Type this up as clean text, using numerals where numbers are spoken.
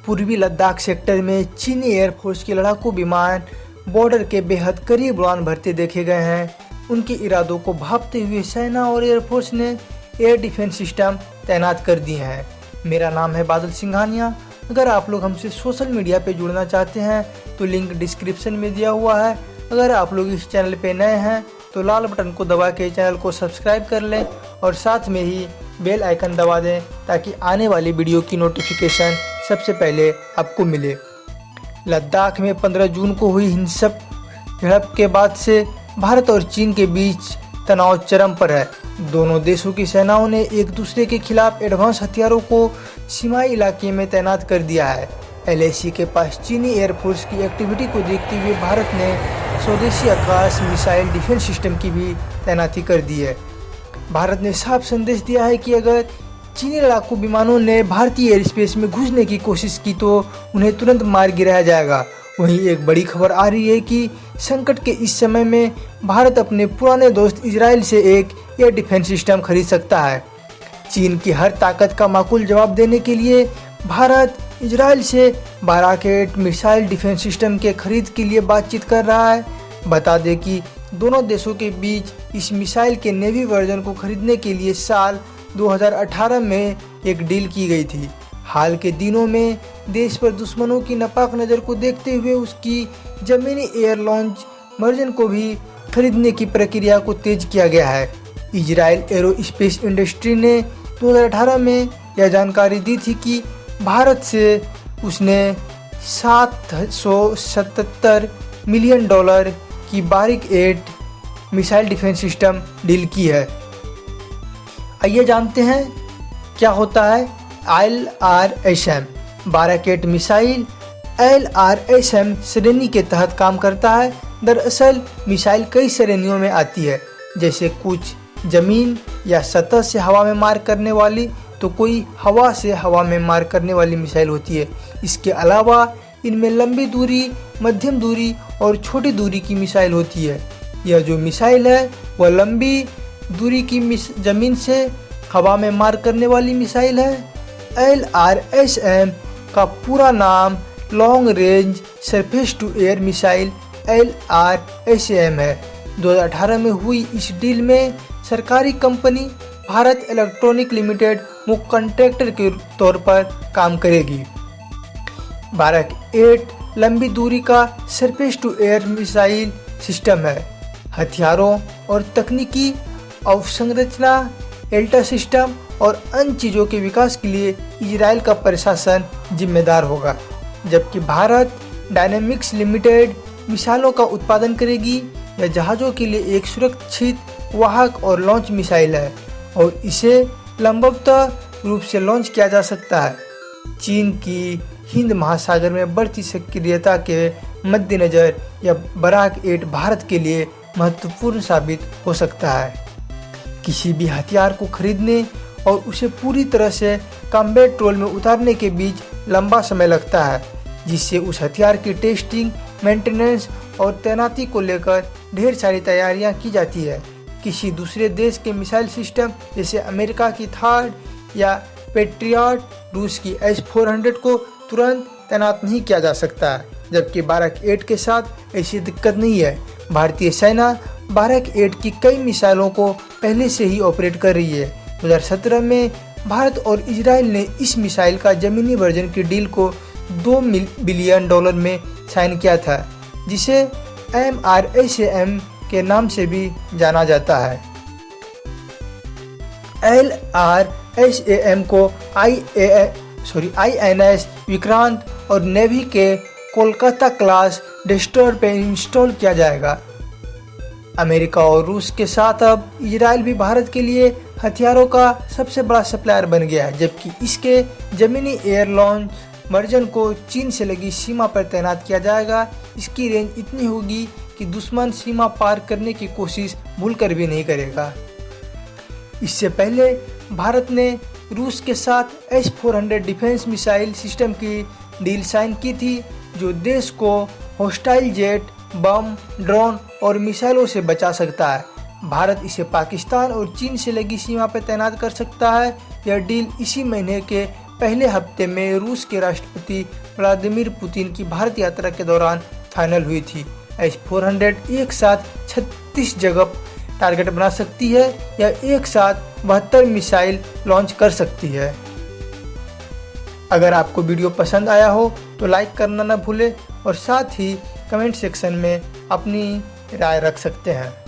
पूर्वी लद्दाख सेक्टर में चीनी एयरफोर्स के लड़ाकू विमान बॉर्डर के बेहद करीब उड़ान भरते देखे गए हैं। उनके इरादों को भांपते हुए सेना और एयरफोर्स ने एयर डिफेंस सिस्टम तैनात कर दिए हैं। मेरा नाम है बादल सिंघानिया। अगर आप लोग हमसे सोशल मीडिया पे जुड़ना चाहते हैं तो लिंक डिस्क्रिप्शन में दिया हुआ है। अगर आप लोग इस चैनल पे नए हैं तो लाल बटन को दबा के चैनल को सब्सक्राइब कर लें और साथ में ही बेल आइकन दबा दें ताकि आने वाली वीडियो की नोटिफिकेशन सबसे पहले आपको मिले। लद्दाख में 15 जून को हुई हिंसक झड़प के बाद से भारत और चीन के बीच तनाव चरम पर है। दोनों देशों की सेनाओं ने एक दूसरे के खिलाफ एडवांस हथियारों को सीमाई इलाके में तैनात कर दिया है। LAC के पास चीनी एयरफोर्स की एक्टिविटी को देखते हुए भारत ने स्वदेशी आकाश मिसाइल डिफेंस सिस्टम की भी तैनाती कर दी है। भारत ने साफ संदेश दिया है कि अगर चीनी लड़ाकू विमानों ने भारतीय एयर स्पेस में घुसने की कोशिश की तो उन्हें तुरंत मार गिराया जाएगा। वहीं एक बड़ी खबर आ रही है कि संकट के इस समय में भारत अपने पुराने दोस्त इजराइल से एक एयर डिफेंस सिस्टम खरीद सकता है। चीन की हर ताकत का माकूल जवाब देने के लिए भारत इजराइल से बाराकेट मिसाइल डिफेंस सिस्टम के खरीद के लिए बातचीत कर रहा है। बता दें कि दोनों देशों के बीच इस मिसाइल के नेवी वर्जन को खरीदने के लिए साल 2018 में एक डील की गई थी। हाल के दिनों में देश पर दुश्मनों की नापाक नज़र को देखते हुए उसकी जमीनी एयर लॉन्च वर्जन को भी खरीदने की प्रक्रिया को तेज किया गया है। इजराइल एरोस्पेस इंडस्ट्री ने 2018 में यह जानकारी दी थी कि भारत से उसने $777 मिलियन की बारिक 8 मिसाइल डिफेंस सिस्टम डील की है। आइए जानते हैं क्या होता है LRSM। बाराकेट मिसाइल LRSM श्रेणी के तहत काम करता है। दरअसल मिसाइल कई श्रेणियों में आती है, जैसे कुछ जमीन या सतह से हवा में मार करने वाली तो कोई हवा से हवा में मार करने वाली मिसाइल होती है। इसके अलावा इनमें लंबी दूरी, मध्यम दूरी और छोटी दूरी की मिसाइल होती है। यह जो मिसाइल है वह लंबी दूरी की जमीन से हवा में मार करने वाली मिसाइल है। LRSM का पूरा नाम long range surface to air missile LRSM है। 2018 में हुई इस डील में सरकारी कंपनी भारत इलेक्ट्रॉनिक लिमिटेड मुख्य कॉन्ट्रैक्टर के तौर पर काम करेगी। बाराक 8 लंबी दूरी का surface to air missile system है। हथियारों और तकनीकी अवसंरचना, एल्टा सिस्टम और अन्य चीज़ों के विकास के लिए इजराइल का प्रशासन जिम्मेदार होगा, जबकि भारत डायनेमिक्स लिमिटेड मिसाइलों का उत्पादन करेगी। यह जहाज़ों के लिए एक सुरक्षित वाहक और लॉन्च मिसाइल है और इसे लंबवतः रूप से लॉन्च किया जा सकता है। चीन की हिंद महासागर में बढ़ती सक्रियता के मद्देनज़र यह बाराक 8 भारत के लिए महत्वपूर्ण साबित हो सकता है। किसी भी हथियार को खरीदने और उसे पूरी तरह से कॉम्बैट रोल में उतारने के बीच लंबा समय लगता है, जिससे उस हथियार की टेस्टिंग, मेंटेनेंस और तैनाती को लेकर ढेर सारी तैयारियां की जाती है। किसी दूसरे देश के मिसाइल सिस्टम जैसे अमेरिका की थार्ड या पेट्रियट, रूस की S-400 को तुरंत तैनात नहीं किया जा सकता है, जबकि बाराक 8 के साथ ऐसी दिक्कत नहीं है। भारतीय सेना बाराक 8 की कई मिसाइलों को पहले से ही ऑपरेट कर रही है। 2017 में भारत और इजराइल ने इस मिसाइल का जमीनी वर्जन की डील को $2 बिलियन में साइन किया था, जिसे MRSAM के नाम से भी जाना जाता है। LRSAM को INS विक्रांत और नेवी के कोलकाता क्लास डेस्ट्रॉयर पे इंस्टॉल किया जाएगा। अमेरिका और रूस के साथ अब इजराइल भी भारत के लिए हथियारों का सबसे बड़ा सप्लायर बन गया है, जबकि इसके जमीनी एयर लॉन्च वर्जन को चीन से लगी सीमा पर तैनात किया जाएगा। इसकी रेंज इतनी होगी कि दुश्मन सीमा पार करने की कोशिश भूलकर भी नहीं करेगा। इससे पहले भारत ने रूस के साथ S-400 डिफेंस मिसाइल सिस्टम की डील साइन की थी, जो देश को होस्टाइल जेट, बम, ड्रोन और मिसाइलों से बचा सकता है। भारत इसे पाकिस्तान और चीन से लगी सीमा पर तैनात कर सकता है। यह डील इसी महीने के पहले हफ्ते में रूस के राष्ट्रपति व्लादिमीर पुतिन की भारत यात्रा के दौरान फाइनल हुई थी। S-400 एक साथ 36 जगह टारगेट बना सकती है या एक साथ 72 मिसाइल लॉन्च कर सकती है। अगर आपको वीडियो पसंद आया हो तो लाइक करना न भूलें और साथ ही कमेंट सेक्शन में अपनी राय रख सकते हैं।